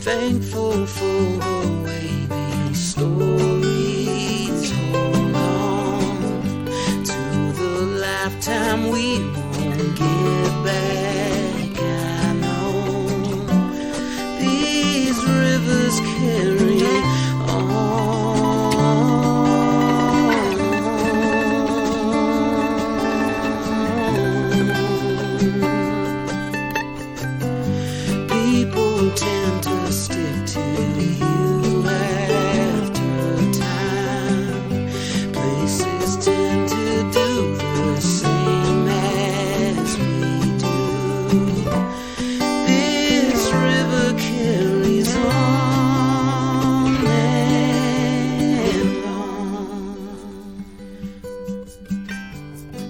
thankful for the way these stories hold on to the lifetime we won't get back. I know these rivers carry on. People tend to stick to you after time. Places tend to do the same as we do. This river carries on and on.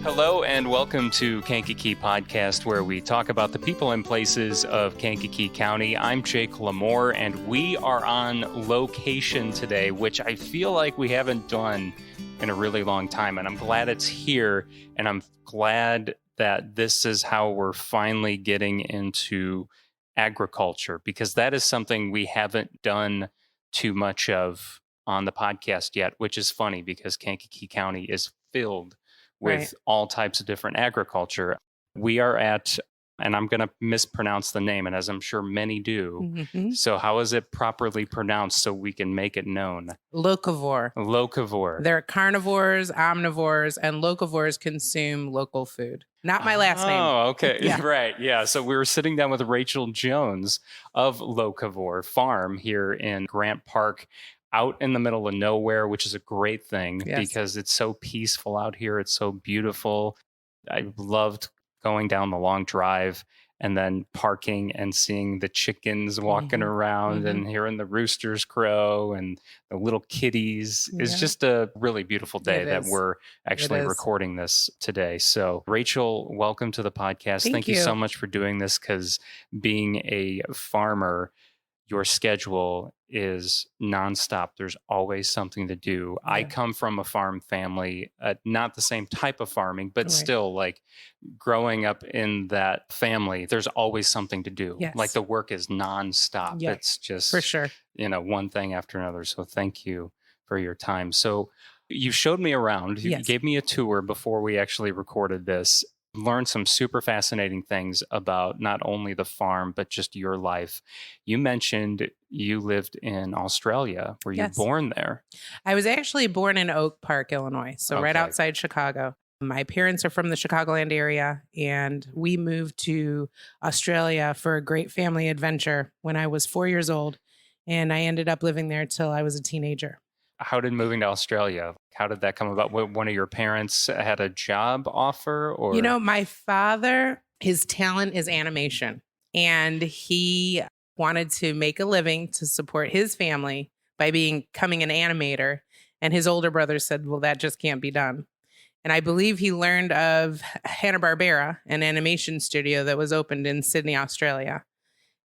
Hello and welcome to Kankakee Podcast, where we talk about the people and places of Kankakee County. I'm Jake LaMore, and we are on location today, which I feel like we haven't done in a really long time. And I'm glad it's here, and I'm glad that this is how we're finally getting into agriculture, because that is something we haven't done too much of on the podcast yet, which is funny because Kankakee County is filled with Right. all types of different agriculture. We are at, and I'm going to mispronounce the name, and as I'm sure many do. Mhm. So how is it properly pronounced so we can make it known? Locavore. Locavore. They're carnivores, omnivores, and locavores consume local food. Not my last name. Oh, okay. Yeah. Right. Yeah. So we were sitting down with Rachael Jones of Locavore Farm here in Grant Park, out in the middle of nowhere, which is a great thing Yes. because it's so peaceful out here. It's so beautiful. I loved going down the long drive and then parking and seeing the chickens walking Mhm. around Mhm. and hearing the roosters crow and the little kitties. It's Yeah. just a really beautiful day It that is. we're actually is. recording this today. So Rachael, welcome to the podcast. Thank you you. so much for doing this, because being a farmer, your schedule is nonstop. There's always something to do. I Yeah. come from a farm family, not the same type of farming, but Right. still, like, growing up in that family, there's always something to do. Yes. Like, the work is nonstop. Yeah, It's just, For sure. one thing after another. So thank you for your time. So you showed me around. You Yes. gave me a tour before we actually recorded this. Learned some super fascinating things about not only the farm, but just your life. You mentioned you lived in Australia. Were you Yes. born there? I was actually born in Oak Park, Illinois, so right Okay. outside Chicago. My parents are from the Chicagoland area, and we moved to Australia for a great family adventure when I was 4 years old, and I ended up living there till I was a teenager. How did moving to Australia, how did that come about? One of your parents had a job offer, or? You know, my father, his talent is animation, and he wanted to make a living to support his family by becoming an animator. And his older brother said, well, that just can't be done. And I believe he learned of Hanna-Barbera, an animation studio that was opened in Sydney, Australia.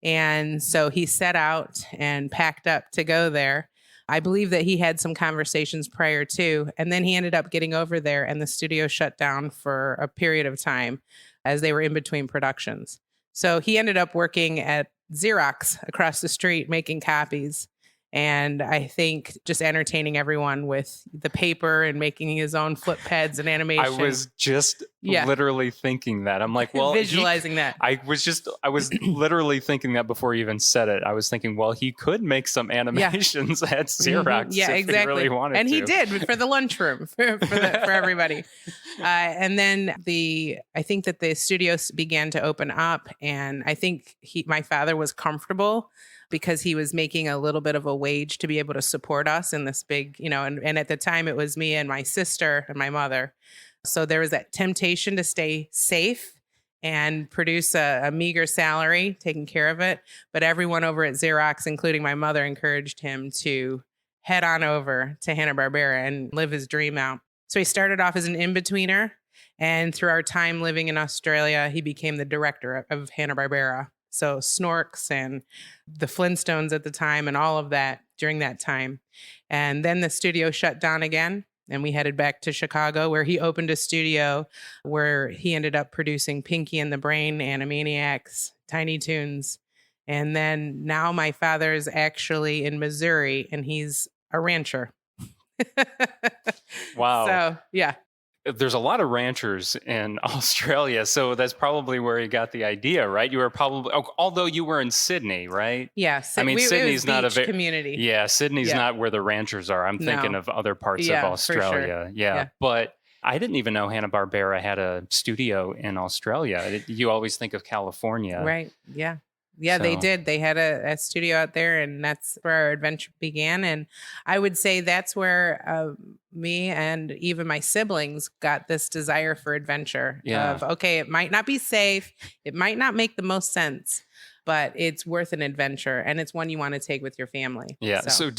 And so he set out and packed up to go there. I believe that he had some conversations prior to, and then he ended up getting over there, and the studio shut down for a period of time as they were in between productions. So he ended up working at Xerox across the street making copies. And I think just entertaining everyone with the paper and making his own flip pads and animation. I was just Yeah. literally thinking that. I'm like, well, visualizing that. I was literally thinking that before you even said it. I was thinking, well, he could make some animations at Xerox Yeah, if exactly. he really wanted and to. he did for the lunchroom for everybody. And then I think that the studios began to open up, and I think my father was comfortable because he was making a little bit of a wage to be able to support us in this big, and at the time it was me and my sister and my mother. So there was that temptation to stay safe and produce a meager salary, taking care of it. But everyone over at Xerox, including my mother, encouraged him to head on over to Hanna-Barbera and live his dream out. So he started off as an in-betweener. And through our time living in Australia, he became the director of Hanna-Barbera. So Snorks and the Flintstones at the time and all of that during that time. And then the studio shut down again. And we headed back to Chicago, where he opened a studio where he ended up producing Pinky and the Brain, Animaniacs, Tiny Toons. And then now my father is actually in Missouri and he's a rancher. Wow. So, yeah. There's a lot of ranchers in Australia, so that's probably where you got the idea, right? You were probably, although you were in Sydney, right? Yeah. I mean, Sydney's not a beach community. Yeah, Sydney's Yeah. not where the ranchers are. I'm thinking No. of other parts of Yeah, for Australia. sure. Yeah. Yeah. But I didn't even know Hanna-Barbera had a studio in Australia. You always think of California. Right. Yeah. Yeah, they So- did. They had a studio out there, and that's where our adventure began. And I would say that's where me and even my siblings got this desire for adventure. Yeah. Of, okay, it might not be safe, it might not make the most sense, but it's worth an adventure, and it's one you want to take with your family. Yeah. So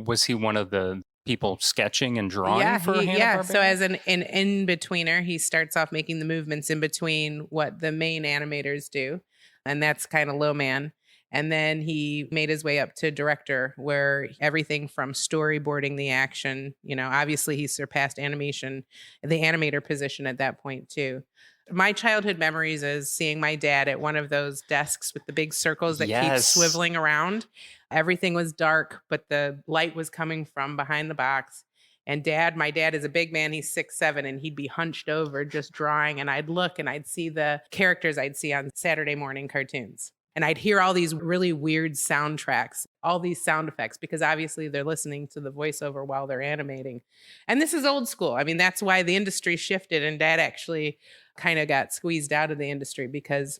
was he one of the people sketching and drawing Yeah, for Hanna-Barbera? So as an in-betweener, he starts off making the movements in between what the main animators do. And that's kind of low man. And then he made his way up to director, where everything from storyboarding the action, obviously he surpassed animation, the animator position at that point too. My childhood memories is seeing my dad at one of those desks with the big circles that keep swiveling around. Everything was dark, but the light was coming from behind the box. And my dad is a big man. He's 6'7", and he'd be hunched over just drawing. And I'd look and I'd see the characters I'd see on Saturday morning cartoons. And I'd hear all these really weird soundtracks, all these sound effects, because obviously they're listening to the voiceover while they're animating. And this is old school. I mean, that's why the industry shifted, and Dad actually kind of got squeezed out of the industry because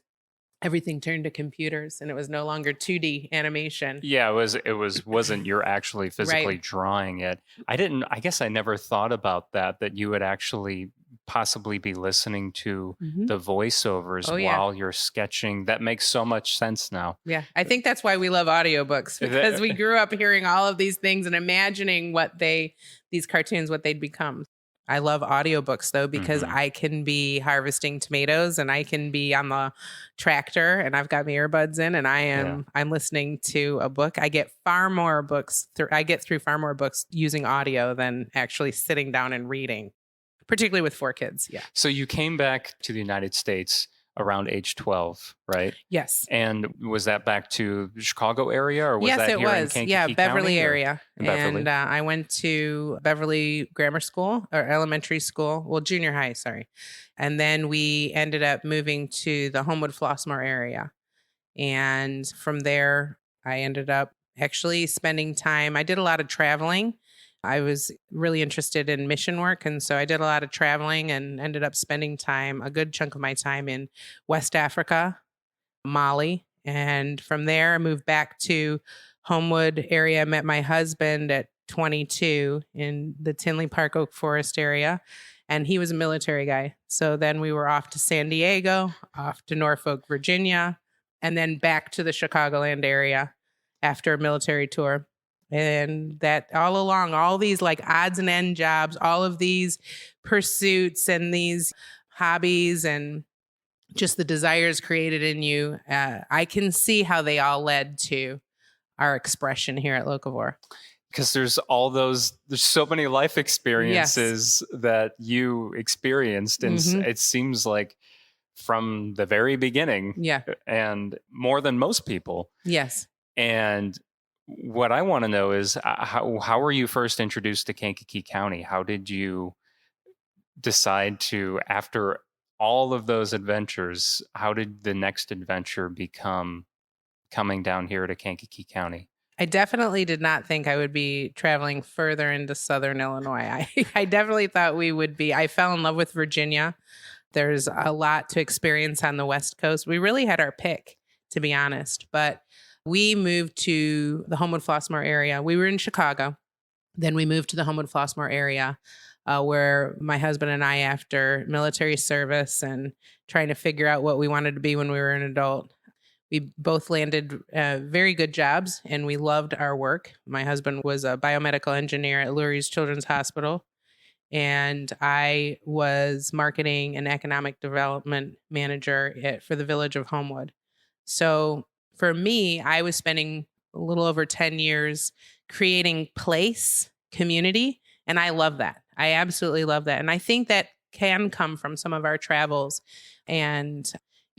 everything turned to computers and it was no longer 2D animation. Yeah, wasn't you're actually physically Right. drawing it. I guess I never thought about that you would actually possibly be listening to Mhm. the voiceovers Oh, yeah. while you're sketching. That makes so much sense now. Yeah, I think that's why we love audiobooks, because we grew up hearing all of these things and imagining these cartoons, what they'd become. I love audiobooks though, because Mhm. I can be harvesting tomatoes and I can be on the tractor and I've got my earbuds in and I'm listening to a book. I get far more books through far more books using audio than actually sitting down and reading, particularly with 4 kids. Yeah. So you came back to the United States around age 12, right? Yes. And was that back to the Chicago area, or was Yes, that it here in was. Kankakee Yeah, Beverly County, or- area. in Beverly? And I went to Beverly Grammar School or elementary school. Well, junior high, sorry. And then we ended up moving to the Homewood Flossmoor area. And from there, I ended up actually spending time. I did a lot of traveling. I was really interested in mission work. And so I did a lot of traveling and ended up spending a good chunk of my time in West Africa, Mali. And from there, I moved back to Homewood area, met my husband at 22 in the Tinley Park Oak Forest area. And he was a military guy. So then we were off to San Diego, off to Norfolk, Virginia, and then back to the Chicagoland area after a military tour. And that all along, all these like odds and end jobs, all of these pursuits and these hobbies and just the desires created in you, I can see how they all led to our expression here at Locavore. Because there's so many life experiences that you experienced, and Mhm. it seems like from the very beginning, Yeah. and more than most people. Yes. And what I want to know is how were you first introduced to Kankakee County? How did you decide to, after all of those adventures, how did the next adventure become coming down here to Kankakee County? I definitely did not think I would be traveling further into Southern Illinois. I definitely thought we would be. I fell in love with Virginia. There's a lot to experience on the West Coast. We really had our pick, to be honest. But we moved to the Homewood Flossmoor area. We were in Chicago. Then we moved to the Homewood Flossmoor area, where my husband and I, after military service and trying to figure out what we wanted to be when we were an adult, we both landed very good jobs and we loved our work. My husband was a biomedical engineer at Lurie's Children's Hospital, and I was marketing and economic development manager for the village of Homewood. So for me, I was spending a little over 10 years creating place, community, and I love that. I absolutely love that. And I think that can come from some of our travels and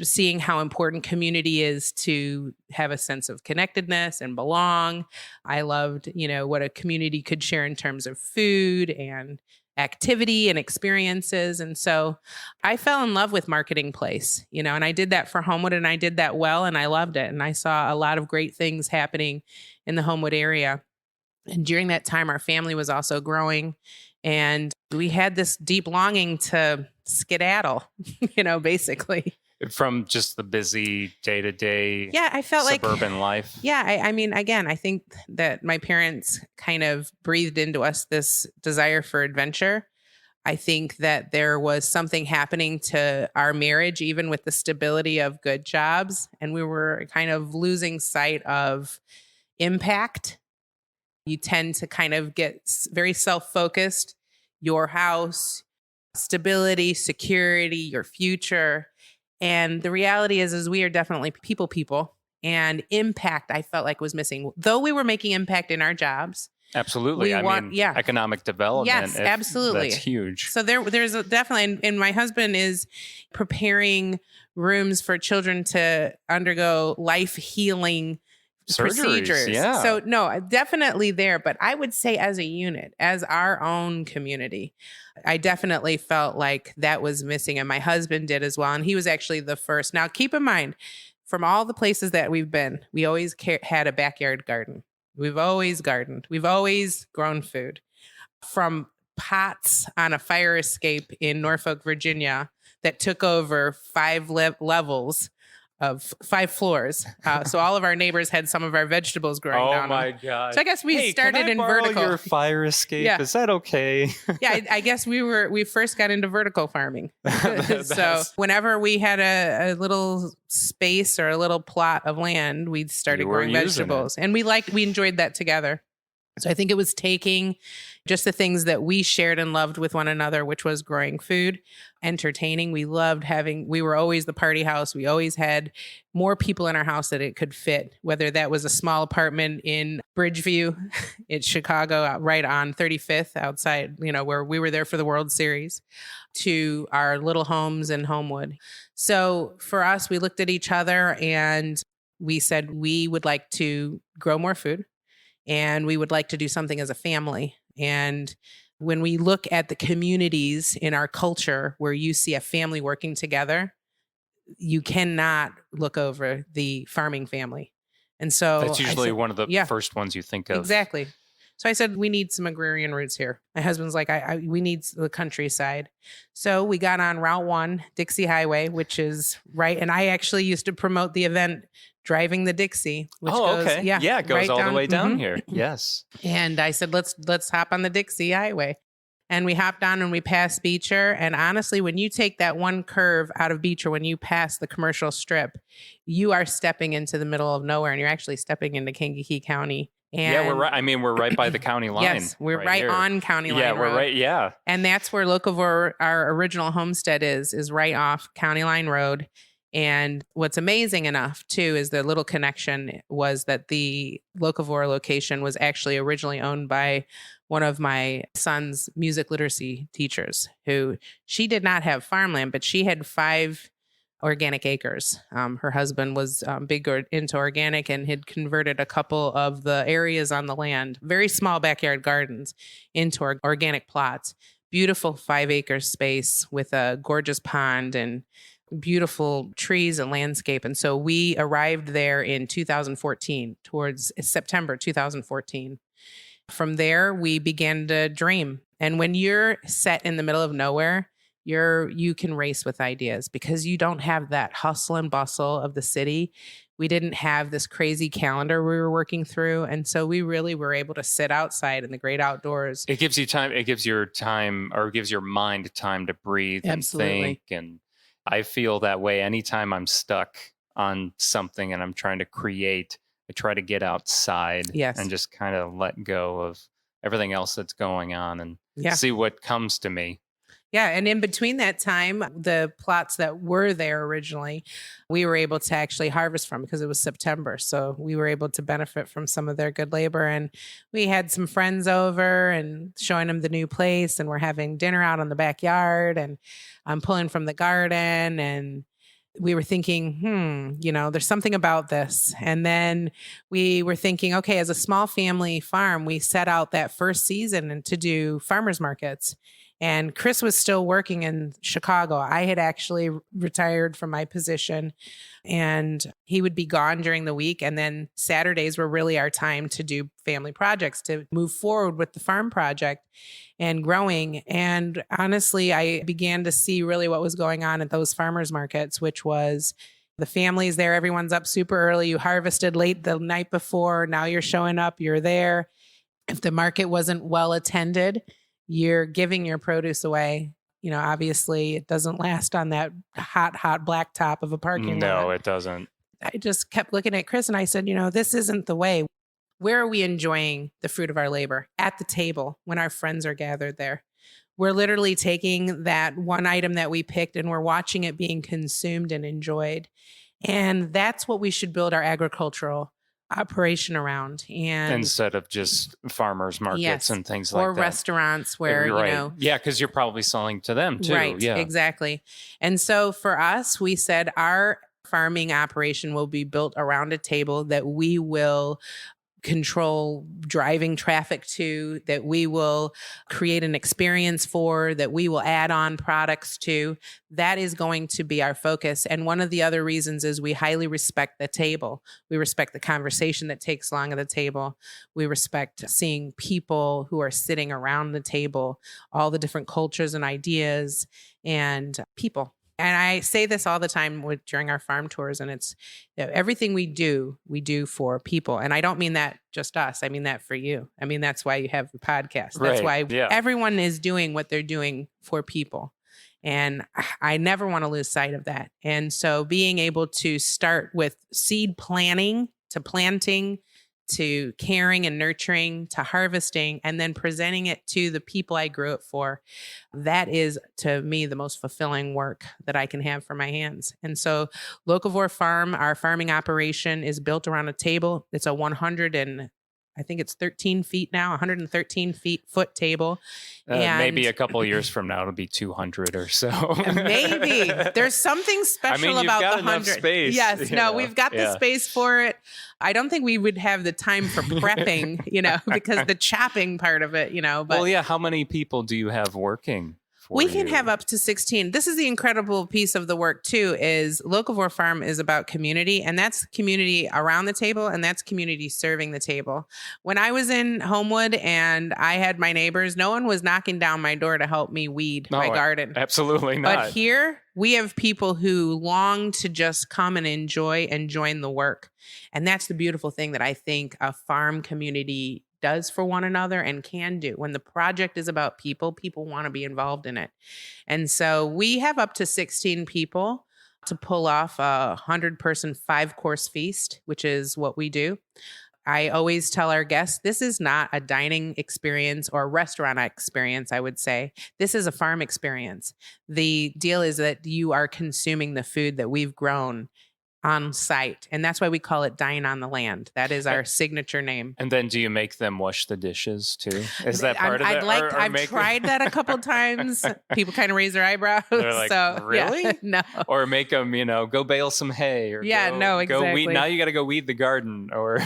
seeing how important community is to have a sense of connectedness and belong. I loved, what a community could share in terms of food and activity and experiences. And so I fell in love with Marketing Place, and I did that for Homewood, and I did that well, and I loved it. And I saw a lot of great things happening in the Homewood area. And during that time, our family was also growing, and we had this deep longing to skedaddle, basically. From just the busy day-to-day I felt suburban life. Yeah, I mean, again, I think that my parents kind of breathed into us this desire for adventure. I think that there was something happening to our marriage, even with the stability of good jobs, and we were kind of losing sight of impact. You tend to kind of get very self-focused, your house, stability, security, your future. And the reality is we are definitely people, and impact I felt like was missing. Though we were making impact in our jobs. Absolutely. Economic development. Yes, absolutely. That's huge. So there's definitely, and my husband is preparing rooms for children to undergo life healing procedures. Yeah. So no, definitely there. But I would say as a unit, as our own community, I definitely felt like that was missing. And my husband did as well. And he was actually the first. Now, keep in mind, from all the places that we've been, we always had a backyard garden. We've always gardened. We've always grown food. From pots on a fire escape in Norfolk, Virginia, that took over 5 levels of 5 floors. So all of our neighbors had some of our vegetables growing down. Oh my God. So I guess we started in vertical. Can I borrow your fire escape? Yeah. Is that okay? Yeah, I guess we first got into vertical farming. So whenever we had a little space or a little plot of land, we started growing vegetables. And we enjoyed that together. So I think it was taking just the things that we shared and loved with one another, which was growing food, entertaining. We were always the party house. We always had more people in our house that it could fit, whether that was a small apartment in Bridgeview in Chicago, right on 35th outside, where we were there for the World Series, to our little homes in Homewood. So for us, we looked at each other and we said we would like to grow more food. And we would like to do something as a family. And when we look at the communities in our culture where you see a family working together, you cannot look over the farming family. And so that's usually one of the first ones you think of. Exactly. So I said, we need some agrarian roots here. My husband's like, we need the countryside. So we got on Route 1, Dixie Highway, which is right. And I actually used to promote the event Driving the Dixie, which goes, okay. Yeah, it goes right all down, the way down here. Yes. And I said, let's hop on the Dixie Highway. And we hopped on and we passed Beecher. And honestly, when you take that one curve out of Beecher, when you pass the commercial strip, you are stepping into the middle of nowhere, and you're actually stepping into Kankakee County. And yeah, we're right. I mean, we're right by the county line. Yes, we're right on County Line. Yeah, we're Road. right. Yeah. And that's where Locavore, our original homestead is right off County Line Road. And what's amazing enough, too, is the little connection was that the Locavore location was actually originally owned by one of my son's music literacy teachers, who she did not have farmland, but she had 5 organic acres. Her husband was big into organic and had converted a couple of the areas on the land, very small backyard gardens, into organic plots. Beautiful 5-acre space with a gorgeous pond and beautiful trees and landscape. And so we arrived there in 2014, towards September 2014. From there, we began to dream. And when you're set in the middle of nowhere, you can race with ideas because you don't have that hustle and bustle of the city. We didn't have this crazy calendar we were working through. And so we really were able to sit outside in the great outdoors. It gives you time. It gives your mind time to breathe and think. And I feel that way anytime I'm stuck on something and I'm trying to create. I try to get outside and just kind of let go of everything else that's going on and see what comes to me. Yeah. And in between that time, the plots that were there originally, we were able to actually harvest from because it was September. So we were able to benefit from some of their good labor. And we had some friends over and showing them the new place. And we're having dinner out in the backyard. And I'm pulling from the garden. And we were thinking, there's something about this. And then we were thinking, okay, as a small family farm, we set out that first season to do farmers markets. And Chris was still working in Chicago. I had actually retired from my position, and he would be gone during the week. And then Saturdays were really our time to do family projects, to move forward with the farm project and growing. And honestly, I began to see really what was going on at those farmers markets, which was the families there. Everyone's up super early. You harvested late the night before. Now you're showing up, you're there. If the market wasn't well attended, you're giving your produce away. Obviously it doesn't last on that hot blacktop of a parking lot. No, it doesn't. I just kept looking at Chris and I said, this isn't the way. Where are we enjoying the fruit of our labor? At the table when our friends are gathered there. We're literally taking that one item that we picked and we're watching it being consumed and enjoyed. And that's what we should build our agricultural operation around. And instead of just farmers markets and things like that. Or restaurants where, right. Yeah, because you're probably selling to them too. Right, yeah. Exactly. And so for us, we said our farming operation will be built around a table that we will control driving traffic to, that we will create an experience for, that we will add on products to. That is going to be our focus. And one of the other reasons is we highly respect the table. We respect the conversation that takes long at the table. We respect seeing people who are sitting around the table, all the different cultures and ideas and people. And I say this all the time during our farm tours, and it's everything we do for people. And I don't mean that just us. I mean that for you. I mean, that's why you have the podcast. That's why everyone is doing what they're doing for people. And I never want to lose sight of that. And so being able to start with seed planning to planting, to caring and nurturing, to harvesting, and then presenting it to the people I grew it for. That is, to me, the most fulfilling work that I can have for my hands. And so Locavore Farm, our farming operation, is built around a table. It's a 113 feet now, 113 foot table. And maybe a couple of years from now, it'll be 200 or so. Maybe. There's something special about the 100. Space, yes. No, we've got the space for it. I don't think we would have the time for prepping, because the chopping part of it, but well, yeah. How many people do you have working? We can have up to 16. This is the incredible piece of the work too, is Locavore Farm is about community, and that's community around the table, and that's community serving the table. When I was in Homewood and I had my neighbors, no one was knocking down my door to help me weed my garden. Absolutely not. But here we have people who long to just come and enjoy and join the work. And that's the beautiful thing that I think a farm community does for one another and can do. When the project is about people, people want to be involved in it. And so we have up to 16 people to pull off a 100-person 5-course feast, which is what we do. I always tell our guests, this is not a dining experience or a restaurant experience, I would say. This is a farm experience. The deal is that you are consuming the food that we've grown on site. And that's why we call it Dine on the Land. That is our signature name. And then do you make them wash the dishes too? Is that part of it? I've tried that a couple times. People kind of raise their eyebrows. They're like, so, really? Yeah, no. Or make them, go bale some hay. Or exactly. Go weed. Now you got to go weed the garden. Or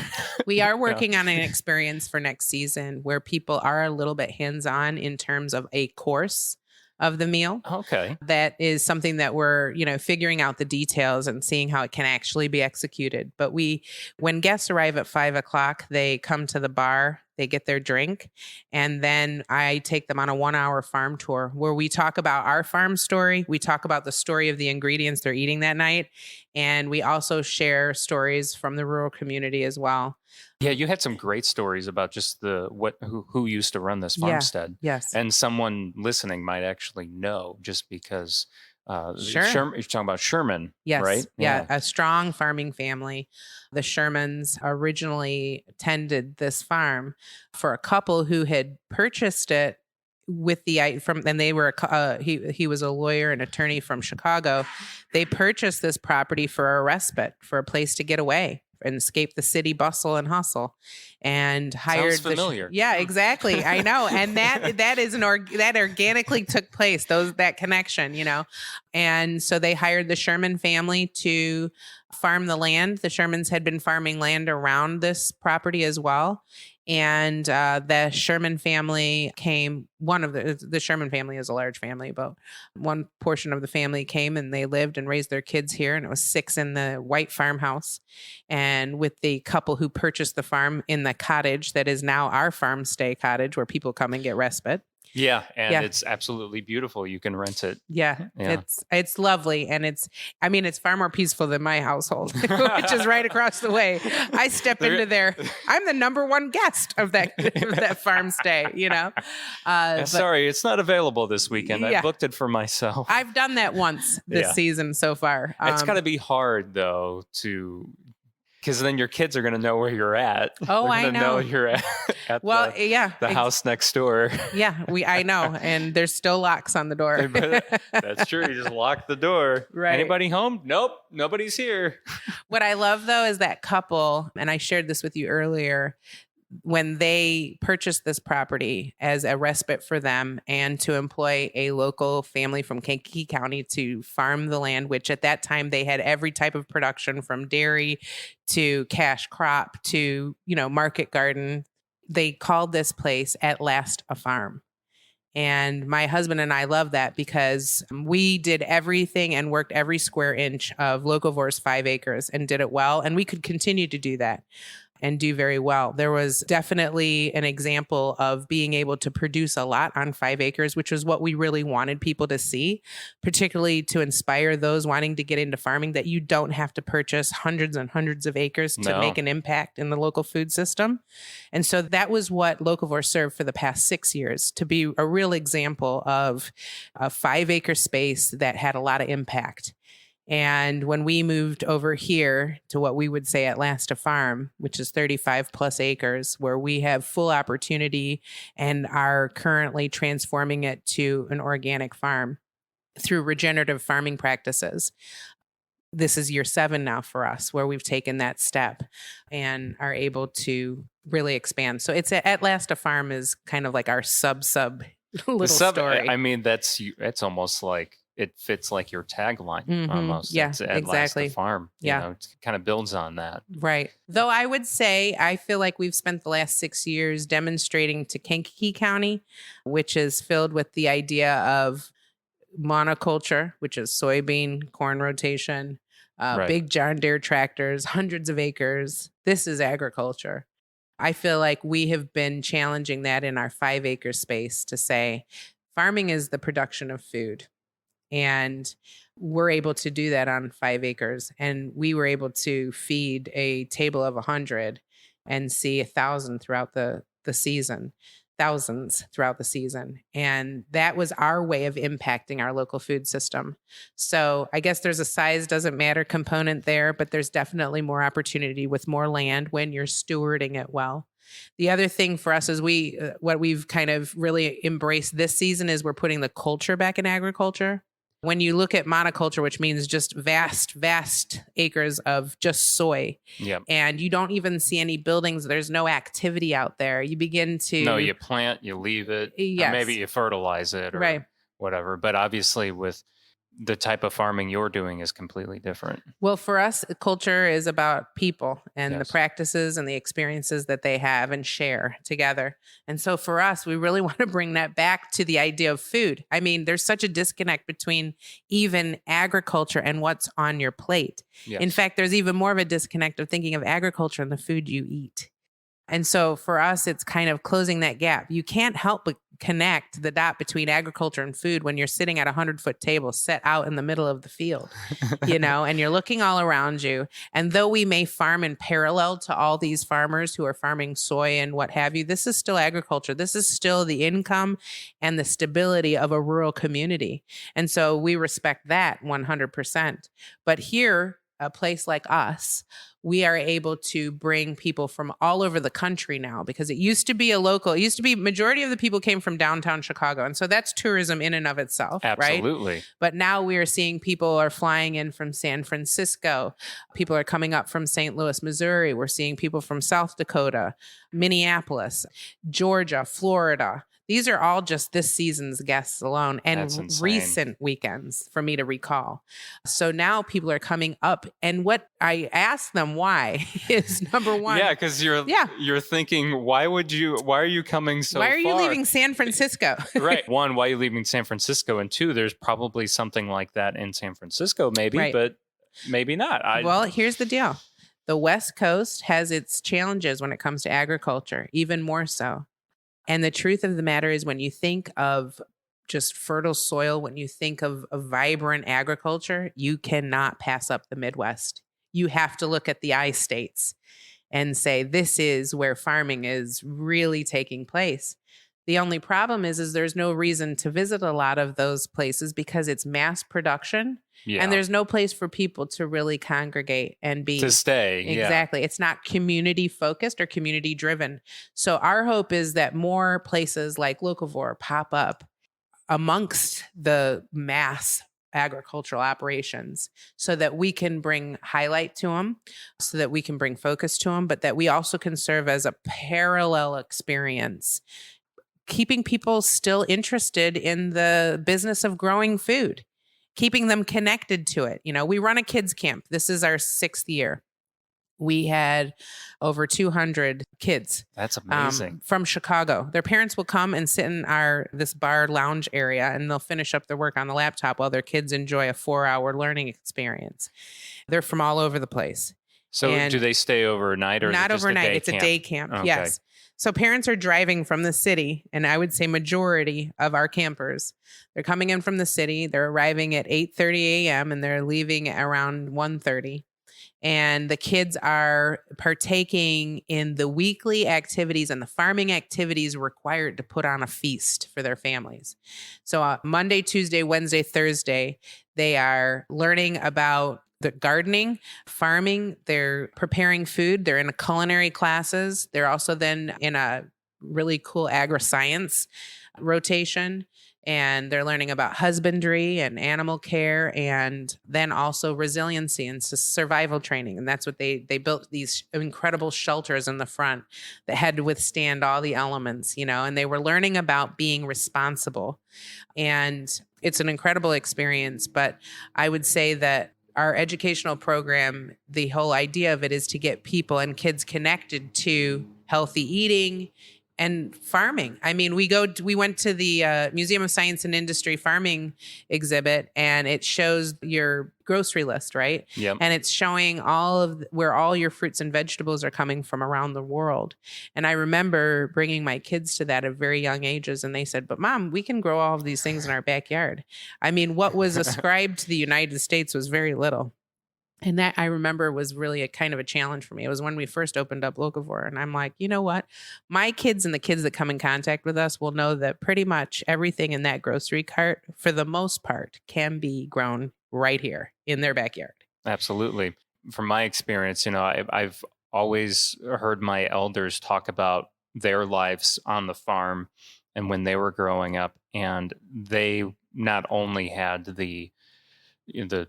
we are working on an experience for next season where people are a little bit hands-on in terms of a course of the meal. Okay. That is something that we're, figuring out the details and seeing how it can actually be executed. But when guests arrive at 5:00, they come to the bar, they get their drink, and then I take them on a 1-hour farm tour where we talk about our farm story. We talk about the story of the ingredients they're eating that night. And we also share stories from the rural community as well. Yeah, you had some great stories about just who used to run this farmstead. Yes. And someone listening might actually know just because Sure. You're talking about Sherman, yes. right? Yeah, a strong farming family. The Shermans originally tended this farm for a couple who had purchased it with and they were he was a lawyer and attorney from Chicago. They purchased this property for a respite, for a place to get away and escape the city bustle and hustle, and hired. Sounds familiar. Yeah, exactly. I know, and that is that organically took place. That connection, and so they hired the Sherman family to farm the land. The Shermans had been farming land around this property as well. And the Sherman family came, the Sherman family is a large family, but one portion of the family came and they lived and raised their kids here. And it was 6 in the white farmhouse. And with the couple who purchased the farm in the cottage that is now our farm stay cottage where people come and get respite. Yeah. And it's absolutely beautiful. You can rent it. Yeah. It's lovely. And it's far more peaceful than my household, which is right across the way. I step into there. I'm the number one guest of that farm stay, Sorry, it's not available this weekend. I booked it for myself. I've done that once this season so far. It's got to be hard though because then your kids are going to know where you're at. Oh, I know you're at the house next door. Yeah, I know. And there's still locks on the door. That's true. You just lock the door. Right. Anybody home? Nope. Nobody's here. What I love though is that couple, and I shared this with you earlier, when they purchased this property as a respite for them and to employ a local family from Kankakee County to farm the land, which at that time they had every type of production from dairy to cash crop to, market garden. They called this place At Last a Farm. And my husband and I love that because we did everything and worked every square inch of Locavore's 5 acres and did it well. And we could continue to do that and do very well. There was definitely an example of being able to produce a lot on 5 acres, which was what we really wanted people to see, particularly to inspire those wanting to get into farming, that you don't have to purchase hundreds and hundreds of acres to make an impact in the local food system. And so that was what Locavore served for the past 6 years, to be a real example of a 5-acre space that had a lot of impact. And when we moved over here to what we would say At Last a Farm, which is 35 plus acres, where we have full opportunity and are currently transforming it to an organic farm through regenerative farming practices. This is year 7 now for us, where we've taken that step and are able to really expand. So it's At Last a Farm is kind of like our sub little story. I mean, that's almost like, it fits like your tagline almost. Yeah, it's At exactly. Last a Farm. Yeah. It kind of builds on that. Right. Though I would say, I feel like we've spent the last 6 years demonstrating to Kankakee County, which is filled with the idea of monoculture, which is soybean, corn rotation, big John Deere tractors, hundreds of acres. This is agriculture. I feel like we have been challenging that in our 5-acre space to say farming is the production of food. And we're able to do that on 5 acres. And we were able to feed a table of 100 and see 1,000 throughout the season, thousands throughout the season. And that was our way of impacting our local food system. So I guess there's a size doesn't matter component there, but there's definitely more opportunity with more land when you're stewarding it well. The other thing for us is what we've kind of really embraced this season is we're putting the culture back in agriculture. When you look at monoculture, which means just vast acres of just soy, and you don't even see any buildings, there's no activity out there. You begin to... No, you plant, you leave it, or maybe you fertilize it or whatever. But obviously with the type of farming you're doing is completely different. Well, for us, culture is about people and the practices and the experiences that they have and share together. And so for us, we really want to bring that back to the idea of food. I mean, there's such a disconnect between even agriculture and what's on your plate. Yes. In fact, there's even more of a disconnect of thinking of agriculture and the food you eat. And so for us, it's kind of closing that gap. You can't help but connect the dot between agriculture and food when you're sitting at a 100-foot table set out in the middle of the field, and you're looking all around you. And though we may farm in parallel to all these farmers who are farming soy and what have you, this is still agriculture. This is still the income and the stability of a rural community. And so we respect that 100%. But here, a place like us, we are able to bring people from all over the country now, because it used to be majority of the people came from downtown Chicago. And so that's tourism in and of itself, Absolutely. right? But now we are seeing people are flying in from San Francisco. People are coming up from St. Louis, Missouri. We're seeing people from South Dakota, Minneapolis, Georgia, Florida. These are all just this season's guests alone, and recent weekends for me to recall. So now people are coming up, and what I ask them why is number one. Yeah, because you're thinking, why are you coming so far? Why are you leaving San Francisco? Right. One, why are you leaving San Francisco? And two, there's probably something like that in San Francisco, maybe, right. But maybe not. Well, here's the deal. The West Coast has its challenges when it comes to agriculture, even more so. And the truth of the matter is, when you think of just fertile soil, when you think of a vibrant agriculture, you cannot pass up the Midwest. You have to look at the I-states and say, this is where farming is really taking place. The only problem is there's no reason to visit a lot of those places because it's mass production. Yeah. And there's no place for people to really congregate and to stay. Exactly. Yeah. It's not community focused or community driven. So our hope is that more places like Locavore pop up amongst the mass agricultural operations so that we can bring highlight to them, so that we can bring focus to them, but that we also can serve as a parallel experience, keeping people still interested in the business of growing food, keeping them connected to it. You know, we run a kids camp. This is our 6th year. We had over 200 kids. That's amazing. From Chicago. Their parents will come and sit in this bar lounge area, and they'll finish up their work on the laptop while their kids enjoy a 4-hour learning experience. They're from all over the place. So do they stay overnight, or not is it just overnight? A day it's camp? A day camp. Okay. Yes. So parents are driving from the city, and I would say majority of our campers, they're coming in from the city. They're arriving at 8:30 a.m. and they're leaving around 1:30. And the kids are partaking in the weekly activities and the farming activities required to put on a feast for their families. So Monday, Tuesday, Wednesday, Thursday, they are learning about the gardening, farming. They're preparing food. They're in culinary classes. They're also then in a really cool agri-science rotation. And they're learning about husbandry and animal care, and then also resiliency and survival training. And that's what they built, these incredible shelters in the front that had to withstand all the elements, you know, and they were learning about being responsible. And it's an incredible experience. But I would say that our educational program, the whole idea of it is to get people and kids connected to healthy eating and farming. I mean, we went to the Museum of Science and Industry farming exhibit, and it shows your grocery list, right? Yep. And it's showing where all your fruits and vegetables are coming from around the world. And I remember bringing my kids to that at very young ages, and they said, "But Mom, we can grow all of these things in our backyard." I mean, what was ascribed to the United States was very little. And that, I remember, was really a kind of a challenge for me. It was when we first opened up Locavore. And I'm like, you know what? My kids and the kids that come in contact with us will know that pretty much everything in that grocery cart, for the most part, can be grown right here in their backyard. Absolutely. From my experience, you know, I've always heard my elders talk about their lives on the farm and when they were growing up. And they not only had the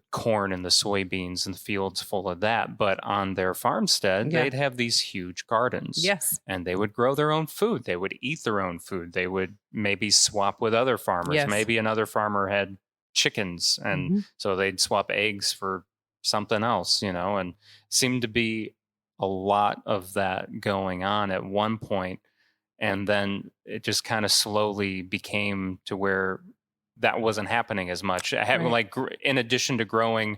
corn and the soybeans and the fields full of that, but on their farmstead, they'd have these huge gardens. Yes. And they would grow their own food. They would eat their own food. They would maybe swap with other farmers. Yes. Maybe another farmer had chickens, and so they'd swap eggs for something else, you know, and seemed to be a lot of that going on at one point. And then it just kind of slowly became to where that wasn't happening as much. Like, in addition to growing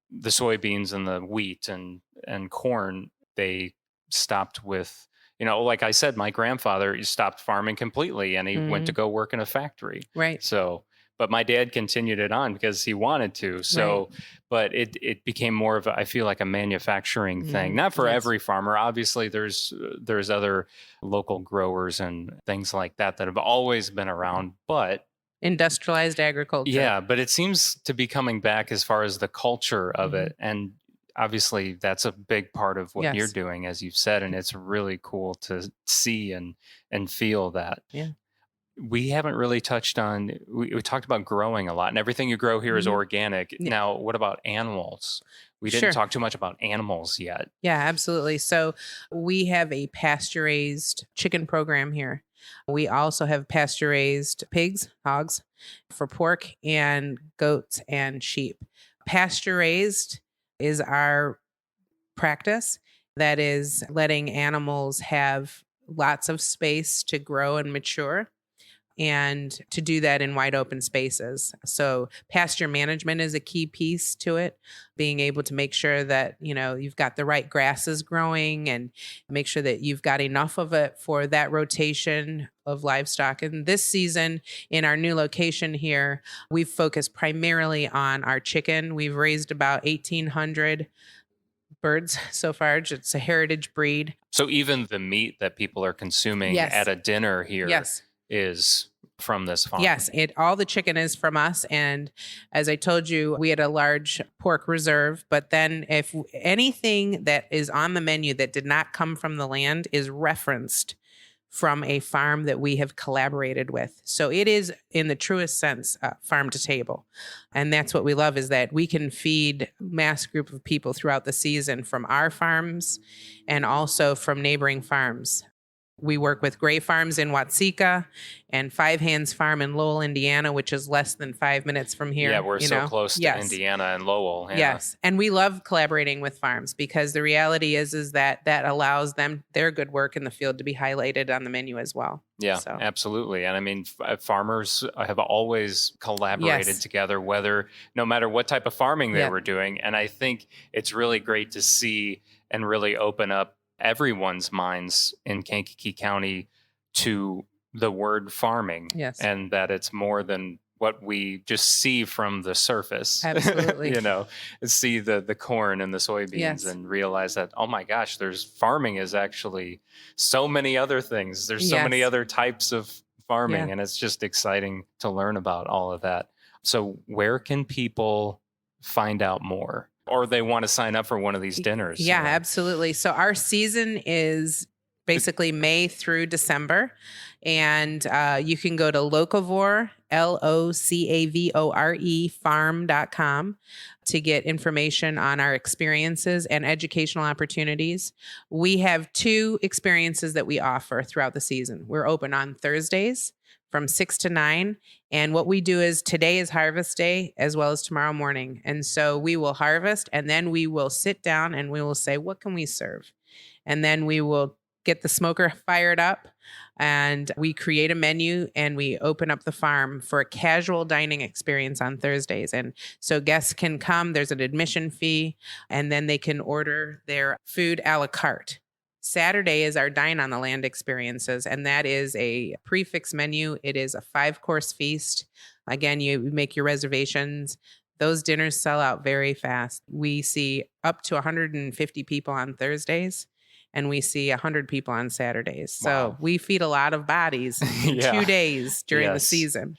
the soybeans and the wheat and corn, they stopped with, you know, like I said, my grandfather stopped farming completely, and he went to go work in a factory. Right. So, but my dad continued it on because he wanted to. So, but it became more of I feel like a manufacturing thing, not for every farmer. Obviously there's other local growers and things like that have always been around, but industrialized agriculture. Yeah, but it seems to be coming back as far as the culture of it. And obviously that's a big part of what you're Yes. doing, as you've said, and it's really cool to see and feel that. Yeah. We haven't really touched on, we talked about growing a lot, and everything you grow here is Mhm. organic. Yeah. Now, what about animals? We didn't Sure. talk too much about animals yet. Yeah, absolutely. So we have a pasture raised chicken program here. We also have pasture raised pigs, hogs for pork, and goats and sheep. Pasture raised is our practice that is letting animals have lots of space to grow and mature, and to do that in wide open spaces. So pasture management is a key piece to it, being able to make sure that, you've got the right grasses growing and make sure that you've got enough of it for that rotation of livestock. And this season in our new location here, we've focused primarily on our chicken. We've raised about 1,800 birds so far. It's a heritage breed. So even the meat that people are consuming Yes. at a dinner here Yes. is from this farm. Yes, all the chicken is from us. And as I told you, we had a large pork reserve. But then if anything that is on the menu that did not come from the land is referenced from a farm that we have collaborated with. So it is, in the truest sense, farm to table. And that's what we love, is that we can feed mass group of people throughout the season from our farms and also from neighboring farms. We work with Gray Farms in Watseka and Five Hands Farm in Lowell, Indiana, which is less than 5 minutes from here. Yeah, we're so close to Yes. Indiana and Lowell. Yeah. Yes. And we love collaborating with farms, because the reality is that allows them, their good work in the field, to be highlighted on the menu as well. Yeah, So. absolutely. And I mean, farmers have always collaborated Yes. together, no matter what type of farming they Yeah. were doing. And I think it's really great to see and really open up everyone's minds in Kankakee County to the word farming. Yes. And that it's more than what we just see from the surface. Absolutely. See the corn and the soybeans. Yes. And realize that, oh my gosh, farming is actually so many other things. There's so many Yes. other types of farming, Yeah. and it's just exciting to learn about all of that. So where can people find out more, or they want to sign up for one of these dinners? Yeah, absolutely. So our season is basically May through December. And you can go to Locavore, Locavore farm.com to get information on our experiences and educational opportunities. We have 2 experiences that we offer throughout the season. We're open on Thursdays from 6 to 9. And what we do is, today is harvest day as well as tomorrow morning. And so we will harvest, and then we will sit down and we will say, what can we serve? And then we will get the smoker fired up, and we create a menu, and we open up the farm for a casual dining experience on Thursdays. And so guests can come, there's an admission fee, and then they can order their food a la carte. Saturday is our Dine on the Land experiences, and that is a prefix menu. It is a 5-course feast. Again, you make your reservations. Those dinners sell out very fast. We see up to 150 people on Thursdays, and we see 100 people on Saturdays. So Wow. we feed a lot of bodies in Yeah. 2 days during the Yes. season.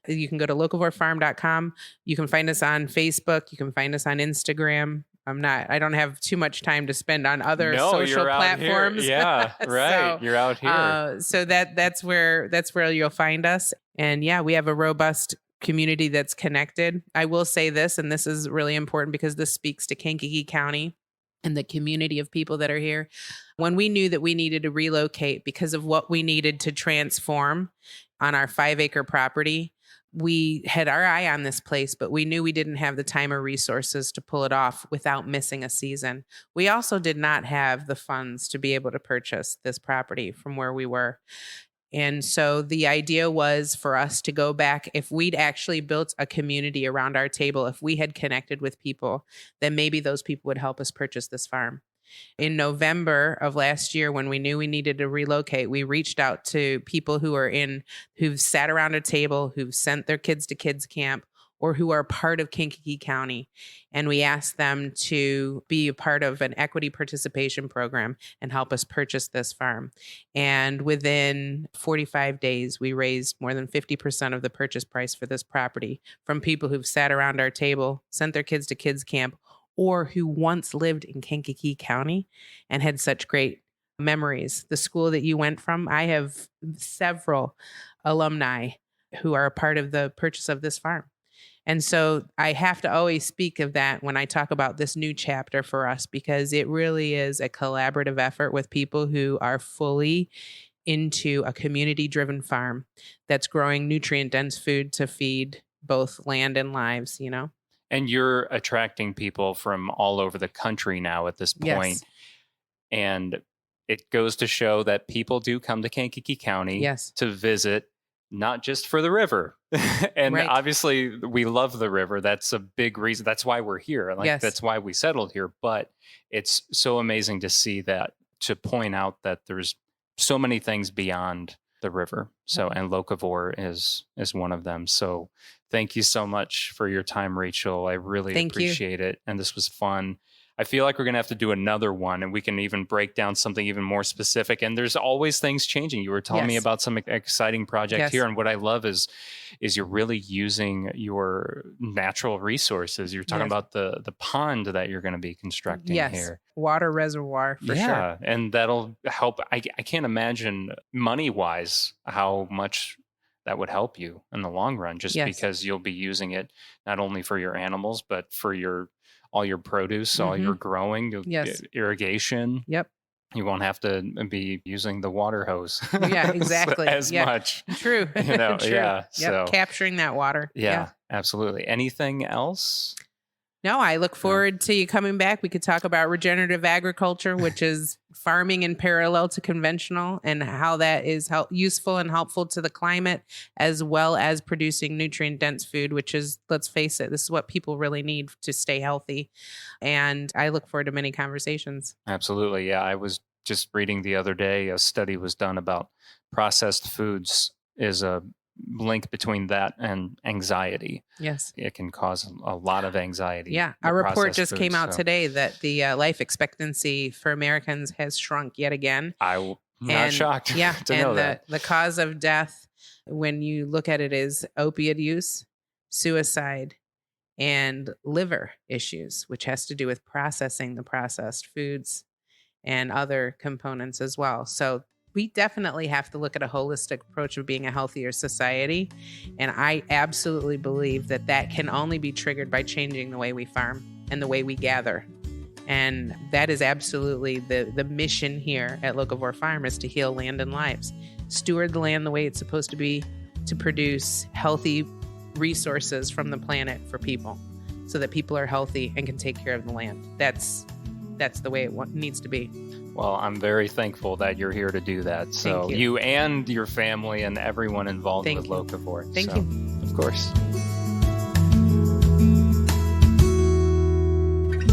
You can go to locavorefarm.com. You can find us on Facebook. You can find us on Instagram. I don't have too much time to spend on other social you're out here. platforms. Yeah, right. You're out here. So that's where you'll find us. And yeah, we have a robust community that's connected. I will say this, and this is really important because this speaks to Kankakee County and the community of people that are here. When we knew that we needed to relocate because of what we needed to transform on our 5-acre property, we had our eye on this place, but we knew we didn't have the time or resources to pull it off without missing a season. We also did not have the funds to be able to purchase this property from where we were. And so the idea was for us to go back. If we'd actually built a community around our table, if we had connected with people, then maybe those people would help us purchase this farm. In November of last year, when we knew we needed to relocate, we reached out to people who've sat around a table, who've sent their kids to kids camp, or who are part of Kankakee County. And we asked them to be a part of an equity participation program and help us purchase this farm. And within 45 days, we raised more than 50% of the purchase price for this property from people who've sat around our table, sent their kids to kids camp, or who once lived in Kankakee County and had such great memories. The school that you went from, I have several alumni who are a part of the purchase of this farm. And so I have to always speak of that when I talk about this new chapter for us, because it really is a collaborative effort with people who are fully into a community-driven farm that's growing nutrient-dense food to feed both land and lives, you know? And you're attracting people from all over the country now at this point. Yes. And it goes to show that people do come to Kankakee County Yes. to visit, not just for the river. And Right. obviously we love the river. That's a big reason. That's why we're here. Like Yes. that's why we settled here. But it's so amazing to see that, to point out that there's so many things beyond the river. So, and Locavore is one of them. So thank you so much for your time, Rachel. I really Thank you. appreciate it. And this was fun. I feel like we're going to have to do another one, and we can even break down something even more specific. And there's always things changing. You were telling me Yes. about some exciting project Yes. here. And what I love is you're really using your natural resources. You're talking Yes. about the pond that you're going to be constructing Yes. here. Water reservoir for sure. Yeah. And that'll help. I can't imagine money wise how much that would help you in the long run, just Yes. because you'll be using it not only for your animals, but for all your produce, all your growing, you'll Yes. get irrigation. Yep. You won't have to be using the water hose Yeah, exactly. as Yeah. much. True. You know, True. yeah, Yep. so- Capturing that water. Yeah, absolutely. Anything else? No, I look forward to you coming back. We could talk about regenerative agriculture, which is farming in parallel to conventional, and how that is useful and helpful to the climate, as well as producing nutrient-dense food, which is, let's face it, this is what people really need to stay healthy. And I look forward to many conversations. Absolutely. Yeah, I was just reading the other day, a study was done about processed foods is a link between that and anxiety. Yes. It can cause a lot of anxiety. Yeah. the A report processed just came foods, out so today that the life expectancy for Americans has shrunk yet again. I'm not And- shocked Yeah, to know and that. the cause of death, when you look at it, is opiate use, suicide, and liver issues, which has to do with processing the processed foods and other components as well. So we definitely have to look at a holistic approach of being a healthier society. And I absolutely believe that that can only be triggered by changing the way we farm and the way we gather. And that is absolutely the mission here at Locavore Farm, is to heal land and lives, steward the land the way it's supposed to be, to produce healthy resources from the planet for people, so that people are healthy and can take care of the land. That's the way it needs to be. Well, I'm very thankful that you're here to do that. So Thank you. you and your family and everyone involved Thank with you. Locavore. Thank So, you. Of course.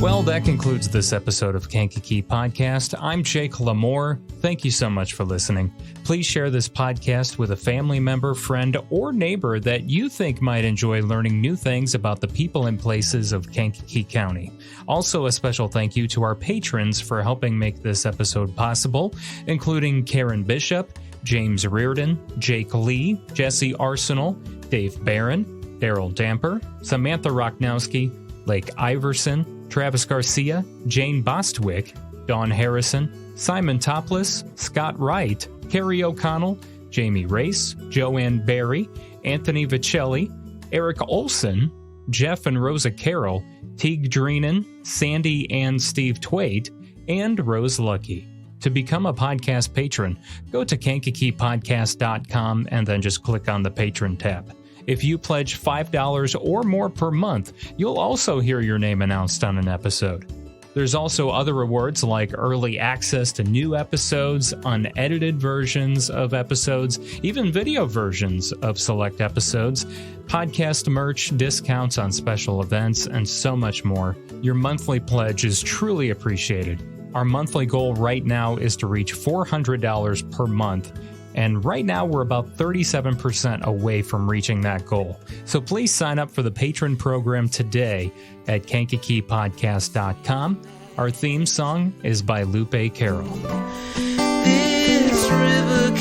Well, that concludes this episode of Kankakee Podcast. I'm Jake LaMore. Thank you so much for listening. Please share this podcast with a family member, friend, or neighbor that you think might enjoy learning new things about the people and places of Kankakee County. Also, a special thank you to our patrons for helping make this episode possible, including Karen Bishop, James Reardon, Jake Lee, Jesse Arsenal, Dave Barron, Daryl Damper, Samantha Rocknowski, Lake Iverson, Travis Garcia, Jane Bostwick, Dawn Harrison, Simon Topless, Scott Wright, Carrie O'Connell, Jamie Race, Joanne Barry, Anthony Vicelli, Eric Olson, Jeff and Rosa Carroll, Teague Dreenan, Sandy and Steve Twait, and Rose Lucky. To become a podcast patron, go to KankakeePodcast.com and then just click on the Patron tab. If you pledge $5 or more per month, you'll also hear your name announced on an episode. There's also other rewards like early access to new episodes, unedited versions of episodes, even video versions of select episodes, podcast merch, discounts on special events, and so much more. Your monthly pledge is truly appreciated. Our monthly goal right now is to reach $400 per month. And right now, we're about 37% away from reaching that goal. So please sign up for the patron program today at KankakeePodcast.com. Our theme song is by Lupe Carroll. This river